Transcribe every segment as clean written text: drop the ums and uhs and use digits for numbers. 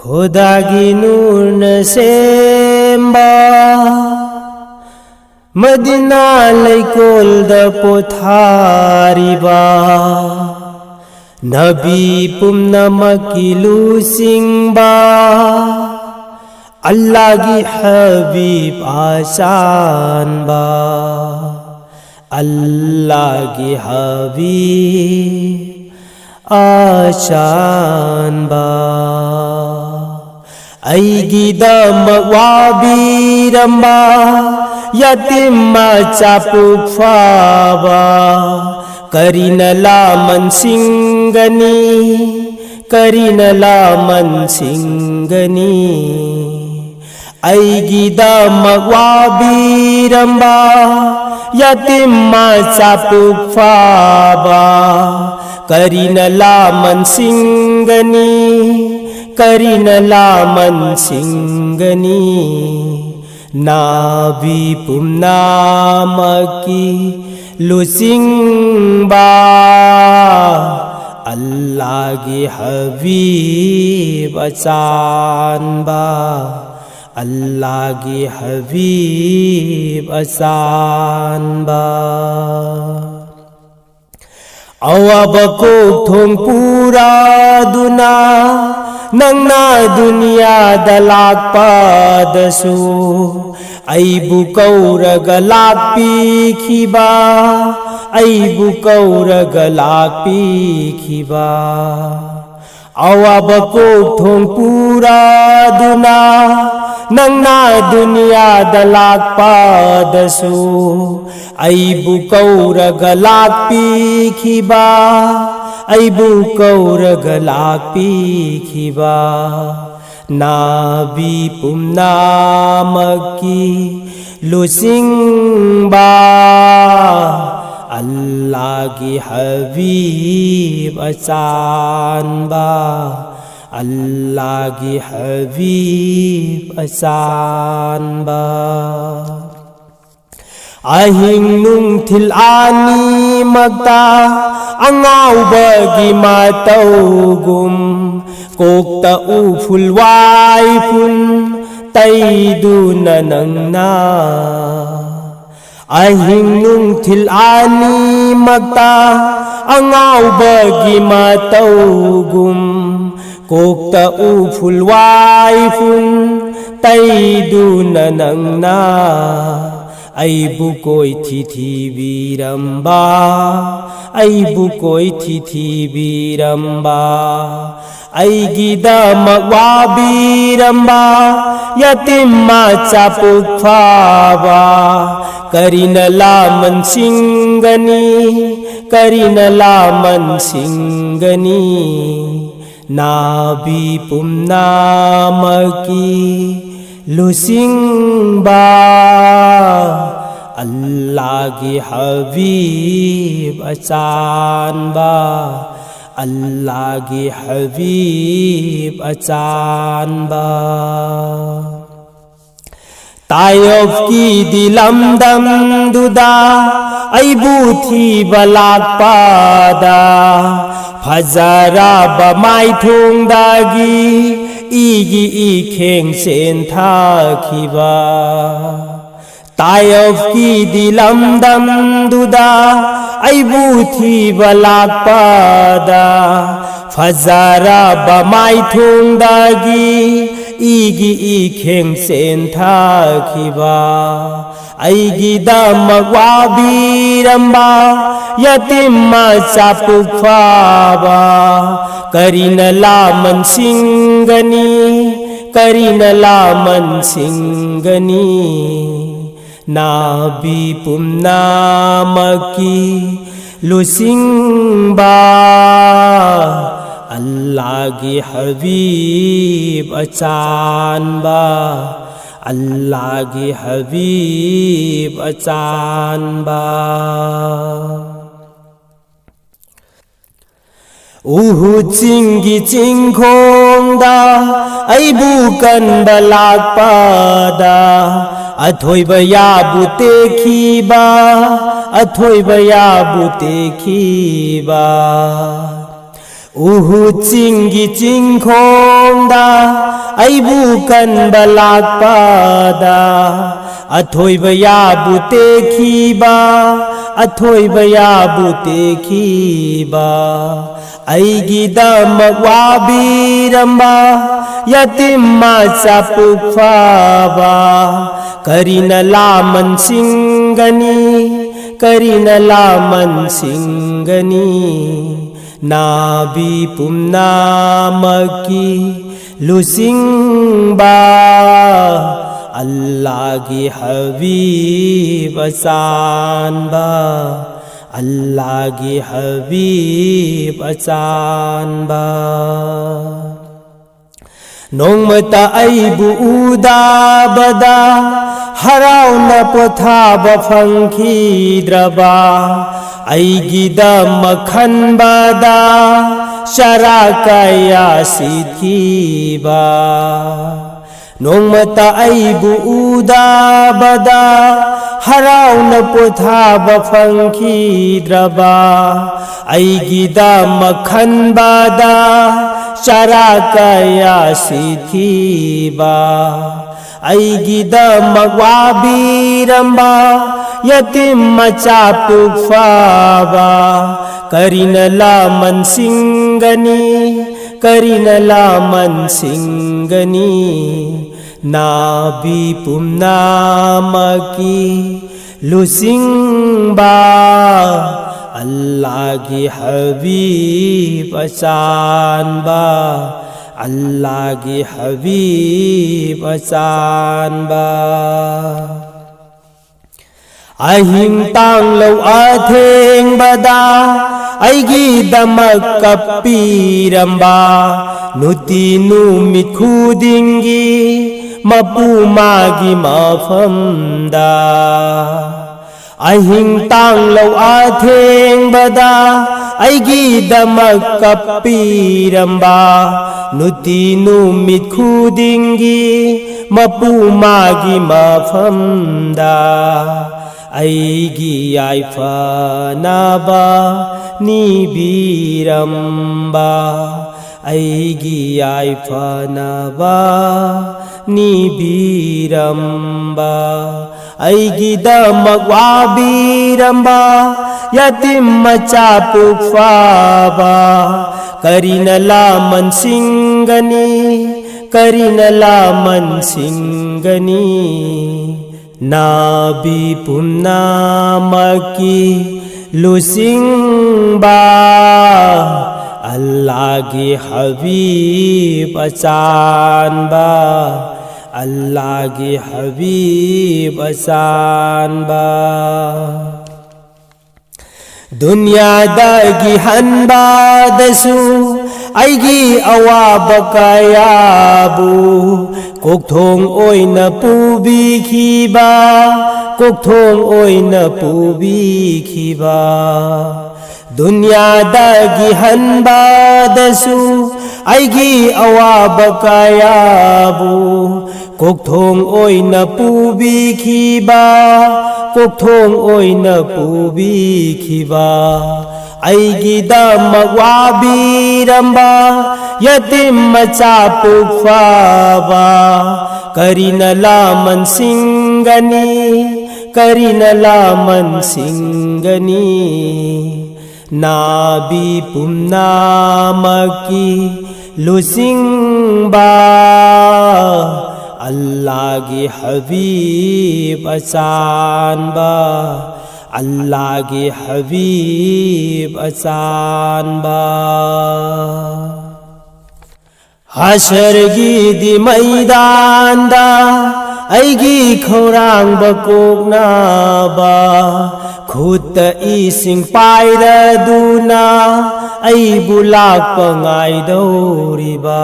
खुदागी नूर न Semba Medina लैकोल the पोथारिबा नबी पुम्नमकी लुसिंगबा अल्लाह की हबीब आशानबा अल्लाह की हबीब आशानबा अईगिदमक वाबीरंबा यतीम मचा पुक्फाबा करीनला मनसिंगनी करीनला मनसिंगनी अईगिदमक वाबीरंबा यतीम मचा पुक्फाबा करीनला मनसिंगनी करीनला मनसिंगनी नाबी पुम्नामकी लुसिंगबा अल्लाह की हबीब अचानबा अल्लाह की हबीब अचानबा अवबको थोंग पूरा दुना नंगना दुनिया दलाकपादसु अईबु कौरग लाकपीखिबा अईबु कौरग लाकपीखिबा अवबको थोंग पूरा दुना नंगना दुनिया दलाकपादसु अईबु कौरग लाकपीखिबा अईबु कौरग लाकपीखिबा नाबी पुम्नामकी लुसिंगबा अल्लाह की हबीब अचानबा अल्लाह की हबीब अचानबा अहिंग नुंगथिल आनी मगता अंगाउबगी मातौगुम कोक्ता उफुल वाइफुन तैदुना नंगना अहिंग नुंगथिल आनी मगता अंगाउबगी मातौगुम कोक्ता उफुल वाइफुन तैदुना नंगना अईबु कोई थी बीरंबा अईबु कोई थी बीरंबा अईगिदमक वाबीरंबा यतीम मचा पुक्फाबा करीनला मनसिंगनी करीनला मनसिंगनी नाबी पुम्नामकी लुसिंगबा अल्लाह की हबीब अचानबा अल्लाह की हबीब अचानबा तायफ की दिलमदम दुदा अईबु थी बलाकपादा फजरा बमाई थुंगदागी इगी इखेंग सेन थाखिबा तायफ की दिलमदम दुदा अईबु थी बलाकपादा फजरा बमाई थुंगदागी इगी इखेंग सेन थाखिबा अईगिदमक वाबीरंबा यतीम मचा पुक्फाबा करीनला मनसिंगनी करीनला मनसिंगनी नाबी पुम्नामकी लुसिंगबा अल्लाह की हबीब अचानबा अल्लाह की हबीब अचानबा उहु चिंगी चिंखोंगदा अईबु कनबा लाकपादा अथोइबा याबु तेखिबा अथोइबा याबु तेखिबा ꯎꯍꯨ ꯆꯤꯡꯒꯤ ꯆꯤꯡꯈꯣꯡꯗ ꯑꯩꯕꯨ ꯀꯟꯕ ꯂꯥꯛꯄꯗ ꯑꯊꯣꯏꯕ ꯌꯥꯕꯨ ꯇꯦꯛꯈꯤꯕ ꯑꯊꯣꯏꯕ ꯌꯥꯕꯨ ꯇꯦꯛꯈꯤꯕ ꯑꯩꯒꯤꯗꯃꯛ ꯋꯥꯕꯤꯔꯝꯕ ꯌꯥꯇꯤꯝ ꯃꯆꯥ ꯄꯨꯛꯐꯕ ꯀꯔꯤꯅ ꯂꯥꯃꯟꯁꯤꯡꯒꯅꯤ ꯀꯔꯤꯅ ꯂꯥꯃꯟꯁꯤꯡꯒꯅꯤ ꯅꯥꯕꯤ ꯄꯨꯝꯅꯃꯛꯀꯤ ꯂꯨꯆꯤꯡꯕ ꯑꯜꯂꯥꯍꯒꯤ ꯍꯕꯤꯕ ꯑꯆꯥꯟꯕ ꯑꯜꯂꯥꯍꯒꯤ ꯍꯕꯤꯕ ꯑꯆꯥꯟꯕ ꯅꯣꯡꯃꯇ ꯑꯩꯕꯨ ꯎꯗꯕꯗ ꯍꯔꯥꯎꯅ ꯄꯣꯊꯥꯕ ꯐꯪꯈꯤꯗ꯭ꯔꯕ ꯑꯩꯒꯤꯗꯃꯛ ꯈꯟꯕꯗ ꯆꯔꯥ ꯀꯌꯥ ꯁꯤꯈꯤꯕ ꯅꯣꯡꯃꯇ ꯑꯩꯕꯨ ꯎꯗꯕꯗ ꯍꯔꯥꯎꯅ ꯄꯣꯊꯥꯕ ꯐꯪꯈꯤꯗ꯭ꯔꯕ ꯑꯩꯒꯤꯗꯃꯛ ꯈꯟꯕꯗ ꯆꯔꯥ कया सिथिबा ꯑꯩꯒꯤꯗꯃꯛ ꯋꯥꯕꯤꯔꯝꯕ ꯌꯇꯤꯝ ꯃꯆꯥ ꯄꯨꯛꯐꯕ ꯀꯔꯤꯅ ꯂꯃꯟꯁꯤꯡꯒꯅꯤ ꯀꯔꯤꯅ ꯂꯃꯟꯁꯤꯡꯒꯅꯤ ꯅꯥꯕꯤ ꯄꯨꯝꯅꯃꯛꯀꯤ ꯂꯨꯆꯤꯡꯕ अल्लाहगी हबीब अचानबा अल्लाहगी हबीब अचानबा अहिंग तांगलौ अथेंबदा अꯩꯒꯤꯗꯃꯛ कप्पीरंबा नुति नुमित खुदिंगी मपु मागी मफमदा अहिंग तांगलौ अथेंबदा अꯩꯒꯤꯗꯃꯛ कप्पीरंबा नुति नुमित खुदिंगी मपु मागी मफमदा अꯩꯒꯤ याइफनबा निबीरंबा अꯩꯒꯤ याइफनबा निबीरंबा अꯩꯒꯤꯗꯃꯛ वाबीरंबा यतीम मचा पुक्फबा करीना लामनसिंगनी करीना लामनसिंगनी नाबी पुम्नामकी लुसिंगबा अल्लाहगी हबीब अचानबा अल्लाहगी हबीब अचानबा दुनियादगी हनबादसु अꯩꯒꯤ अवाबा कयाबु कोक्थोंग ओइना पुबिखिबा कोक्थोंग ओइना पुबिखिबा दुनियादगी हनबादसु अꯩꯒꯤ अवाबा कयाबु कोक्थोंग ओइना पुबिखिबा कोक्थोंग ओइना पुबिखिबा अꯩꯒꯤꯗꯃꯛ वाबीरंबा यतीम मचा पुक्फबा करीना लामनसिंगनी करीना लामनसिंगनी नाबी पुम्नामकी लुसिंगबा अल्लाहगी हबीब अचानबा अल्लाहगी हबीब अचानबा हशरगी दि मैदानदा अꯩꯒꯤ खौरांबा कोकनाबा खुद इसिंग पाइरदुना अꯩबु लाक्पा ngaidoriba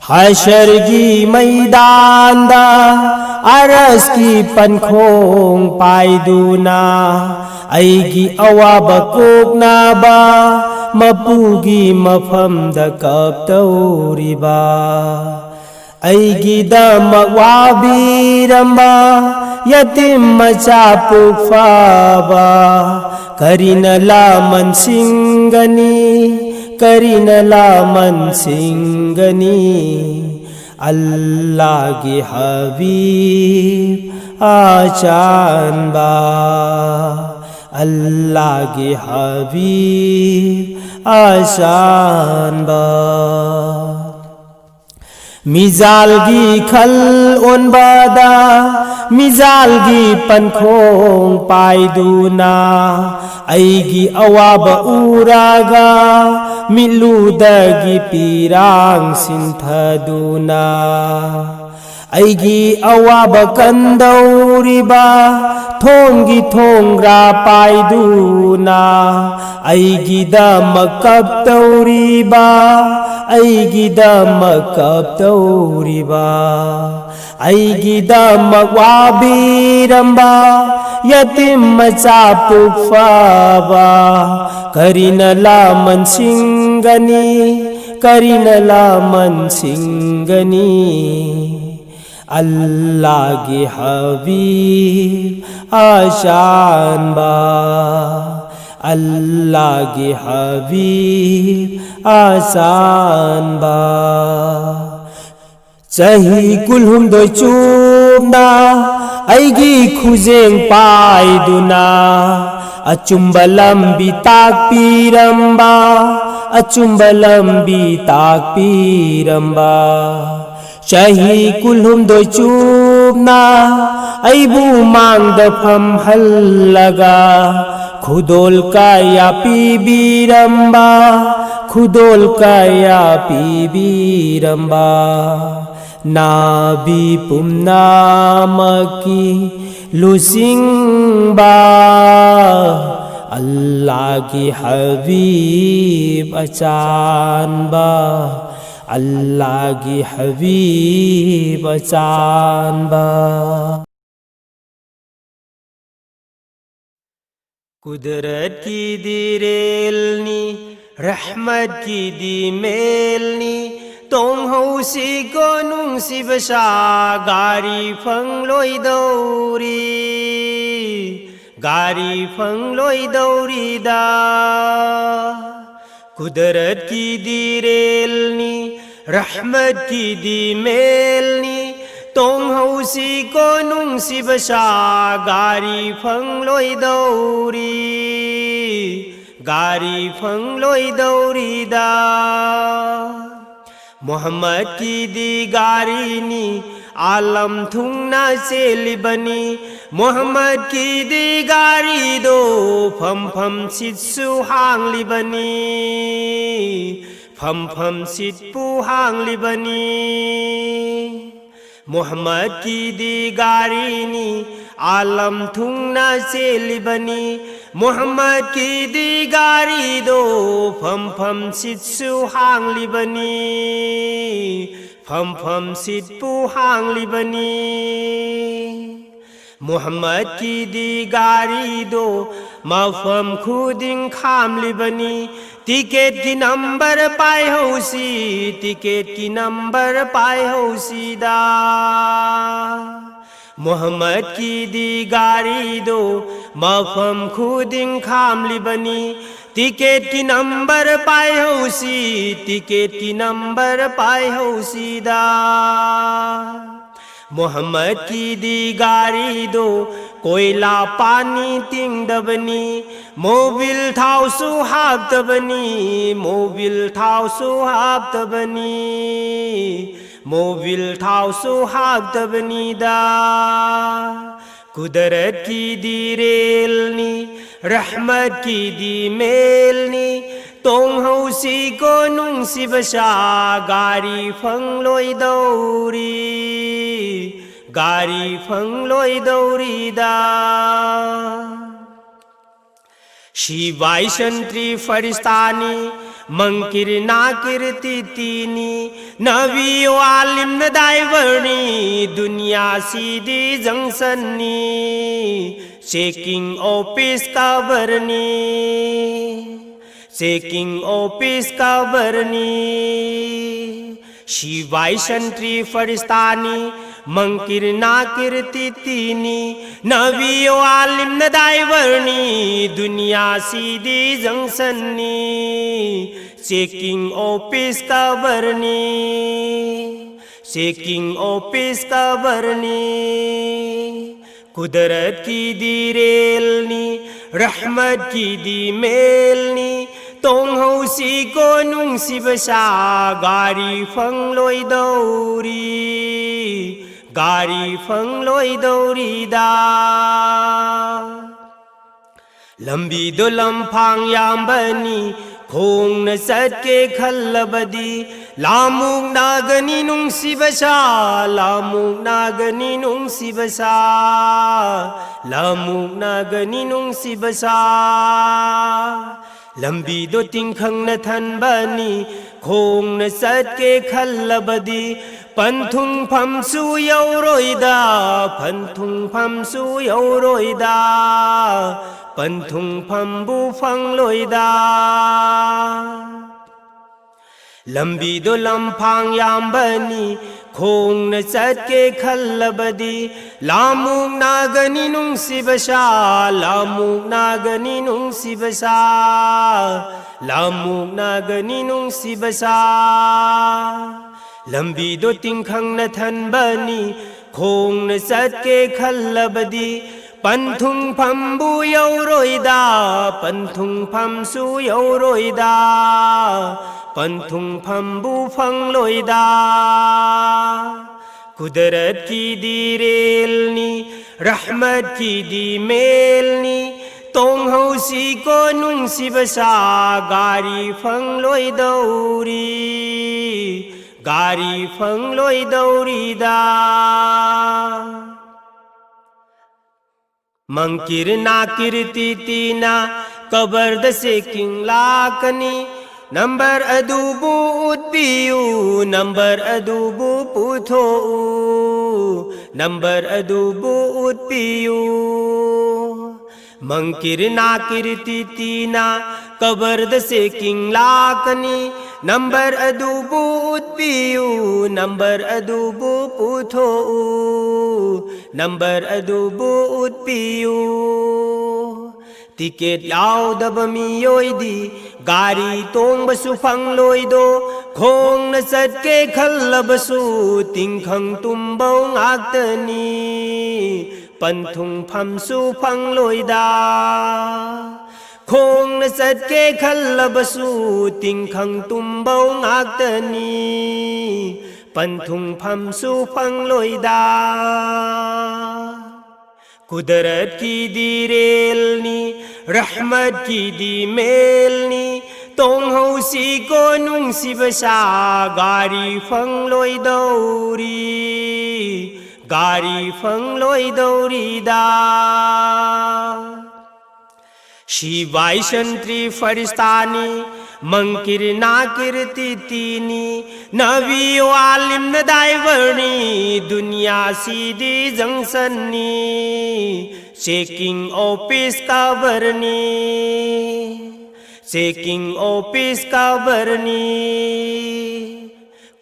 हशरगी मैदानदा अरसकी पनखोंग पाइदुना अꯩꯒꯤ अवाबा कोकनाबा मपुगी मफमदा कप्तौरिबा अꯩꯒꯤꯗꯃꯛ वाबीरंबा यतीम मचा पुक्फबा करीना लामनसिंगनी करीनला मनसिंगनी अल्लाह की हबीब आचानबा अल्लाह की हबीब आचानबा मिजालगी खल ओनबादा मिजालगी पनखों पाइदुना अईगी अवाब उरागा मिलुदगी पीरांग सिंथदुना अईगी अवाब कंदौरिबा थोंगी थोंग्रा पाइदुना अईगी दमक कब्तौरिबा अईगी दमक कब्तौरिबा अईगी दमक वाबीरंबा यतीम मचा पुफाबा करीनला मनसिंगनी करीनला मनसिंगनी अल्लाह की हबीब आशानबा अल्लाह की हबीब आसानबा चही कुलहुम दो चूबना अईगी खुजेंग पाइदुना अचुंबा लंबी ताकपीरंबा अचुंबा लंबी ताकपीरंबा चही कुलहुम दो चूबना अईबू मांग दफम हल्लगा खुदोल काया पीबीरंबा खुदोल काया पीबीरंबा नाबी पुमनामकी लुसिंगबा अल्लाह की हबीब अचानबा अल्लाह की हबीब अचानबा कुदरत की दी रेलनी रहमत की दी मेलनी तोंग हौसी को नुंसी बशा गारी फंगलोई दौरी दा कुदरत की दी रेलनी रहमत की दी मेलनी तोंग हौसी को नुंसी बशा गारी फंगलोई दौरी दा मोहम्मद की दी गारीनी आलम थुंगना से लिबनी मोहम्मद की दी गारी दो फम फम सित्सु हांग लिबनी फम फम सित्पु हांग लिबनी मोहम्मद की दी गारीनी आलम थुंगना से लिबनी मोहम्मद की दी गारी दो फम फम सित्सु हांग लिबनी फम फम सित्पु हांग लिबनी मोहम्मद की दी गारी दो मफम खुदिंग खाम लिबनी टिकट की नंबर पाए हौसी टिकट की नंबर पाए हौसी दा मोहम्मद की दी गारी दो मफम खुदिंग खाम लिबनी टिकट की नंबर पाए हौसी टिकट की नंबर पाए हौसी दा मोहम्मद की दी गारी दो कोयला पानी तिंग दबनी मोबिल थाव सुहाग दबनी मोबिल थाव सुहाग दबनी मोबिल थाव सुहाग दबनी दा कुदरत की दी रेलनी रहमत की दी मेलनी तोंग हौसी को नुंसी बशा गारी फंगलोई दौरी दा शिवाय शंत्री फरिस्तानी मंकिर नाकिर तितीनी नबी वालिम नदायवर्णी दुनिया सीधी जंक्शननी चेकिंग ऑफिस का बरनी शिवाय शंत्री फरिस्तानी मंकिर नाकिर तितीनी नबी वालिम नदायवर्णी दुनिया सीधी जंक्शननी चेकिंग ऑफिस का बरनी चेकिंग ऑफिस का बरनी कुदरत की दी रेलनी रहमत की दी मेलनी तोंग हौसी को नुंसी बसा गारी फंग लोई दौरी दा लंबी दो लम्फांग याम्बनी खोंग न सट के खल्लबदी लामुक नागनी नुंसी बसा लामुक नागनी नुंसी बसा लामुक नागनी नुंसी बसा लंबी दो तिंखंग न थनबनी खोंग न सट के खल्लबदी पंथुंग फमसु यौरोइदा पंथुंग फमसु यौरोइदा पंथुंग फम्बु फंगलोइदा लंबी दो लम्फांग याम्बनी खोंग न सट के खल्लबदी लामुक नागनी नुंसी बसा लामुक नागनी नुंसी बसा लामुक नागनी नुंसी बसा लंबी दो तिंखंग न थनबनी खोंग न सट के खल्लबदी पंथुंग फम्बु यौरोइदा पंथुंग फमसु यौरोइदा पंथुंग फम्बु फंगलोइदा कुदरत की दी रेलनी रहमत की दी मेलनी तोंग हौसी को नुंसी बसा गारी फंगलोई दौरी दा मंकिर नाकिर तीना कबर्द से किंग लाकनी नंबर अदुबु उत्पियू नंबर अदुबु पुथो नंबर अदुबु उत्पियू मंकिर नाकिर तीना कबर्द से किंग लाकनी नंबर अदुबु उत्पियू नंबर अदुबु पुथो नंबर अदुबु उत्पियू टिकेट याउदब मियोइदी गारी तोंबसु फंगलोइदो खोंग न सट के खल्लबसु तिंखंग तुम्बौ ngakतनी पंथुंग फमसु फंगलोइदा खोंग न सट के खल्लबसु तिंखंग तुम्बौ ngakतनी पंथुंग फमसु फंगलोइदा कुदरत की दी रेलनी रहमत की दी मेलनी तोंग हौसी को नुंसी बसा गारी फंगलोई दौरी दा शिवाय शंत्री फरिस्तानी मंकिर नाकिर तीनी नबी आलिम न दाइवर्णी दुनिया सीधी जंक्शनी चेकिंग ऑफिस का बरनी चेकिंग ऑफिस का बरनी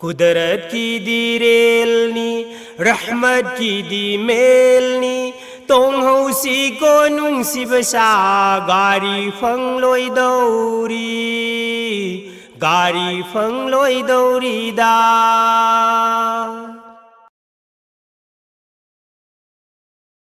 कुदरत की दी रेलनी रहमत की दी मेलनी तोंग हौसी को नुंसी बसा गारी फंगलोई दौरी दा